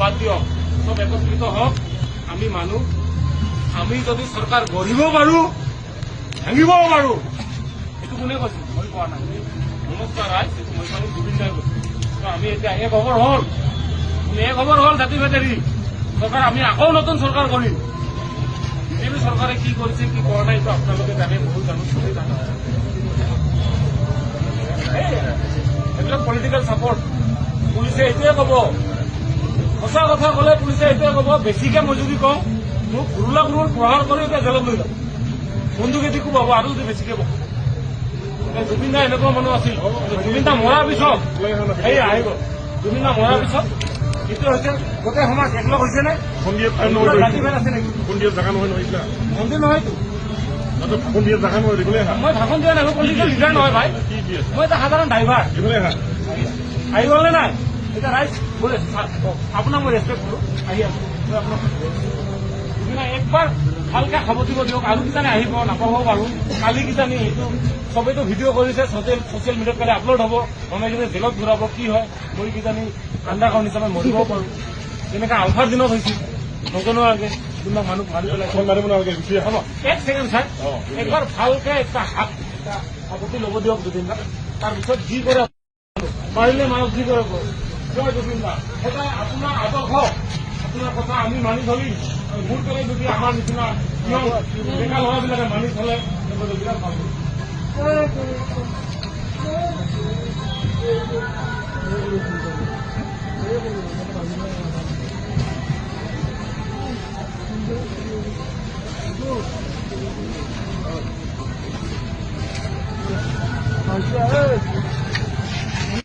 বাদ দিয়ক, সব একত্ৰিত হওক। আমি মানুহ, আমি যদি চৰকাৰ গঢ়িব পাৰোঁ, ভাঙিবও পাৰোঁ। এইটো কোনে কৈছে? মই কোৱা নাই। নমস্কাৰ ৰাইজ, এইটো মই মানুহ জুবিন দাই কৈছোঁ। আমি এতিয়া এক খবৰ হ'ল, এক খবৰ হ'ল জাতি ভেদেৰি চৰকাৰ। আমি আকৌ নতুন চৰকাৰ কৰিম। বিজেপি চৰকাৰে কি কৰিছে কি কৰা নাই এইটো আপোনালোকে জানে, বহুত জানো, চবেই জানে। এইবিলাক পলিটিকেল ছাপৰ্ট। পুলিচে এইটোৱে ক'ব, সঁচা কথা ক'লে পুলিচে এইটোৱে ক'ব, বেছিকে মই যদি কওঁ মোক ঘূৰুলা ঘূৰুল প্ৰহাৰ কৰি এতিয়া জেলত লৈ যাব, বন্দুকেদি কোবাব আৰু যদি বেছিকে কব। জুবিন দা এনেকুৱা মানুহ আছিল। জুবিন দা মৰাৰ পিছত এই আহিব, জুবিন দা মৰাৰ পিছত এইটো হৈছে গোটেই সমাজ একলগ হৈছে নে? জাতিভেদ আছে নেকি? মন্দিৰ নহয়তো। মই ভাষণ দিয়া নাই, পলিটিকেল লিডাৰ নহয় ভাই, মই এটা সাধাৰণ ড্ৰাইভাৰ। আহি গ'ল নে নাই? এতিয়া ৰাইজ বোলে আপোনাক মই ৰেচপেক্ট কৰোঁ, আহি আছো আপোনাক একবাৰ ভালকে খাব দিব দিয়ক। আৰু কিজানি আহিব নাপাবও পাৰোঁ। কালি কিজানি এইটো চবেইতো ভিডিঅ' কৰিছে, ছচিয়েল মিডিয়াত কালি আপলোড হ'ব, মানুহে কিজানি জেলত ঘূৰাব। কি হয় মই কিজানি আন্দাখন হিচাপে মৰিবও পাৰোঁ, যেনেকৈ আলফাৰ দিনত হৈছিল। নজনোৱাকে কোনোবা মানুহ মাৰি পেলাই হ'ব। এক ছেকেণ্ড চাই একবাৰ ভালকে এটা সাৱতি ল'ব দিয়ক জুবিন দা। তাৰপিছত যি কৰে পাৰিলে মানক যি কৰে কয়। জয় জুবিন দা। সদায় আপোনাৰ আদৰ্শ, আপোনাৰ কথা আমি মানি চলিম। ভোট কৰে যদি আমাৰ নিচিনা নিয়ম ডেকা ল'ৰাবিলাকে মানি চলে বিৰাট ভাল।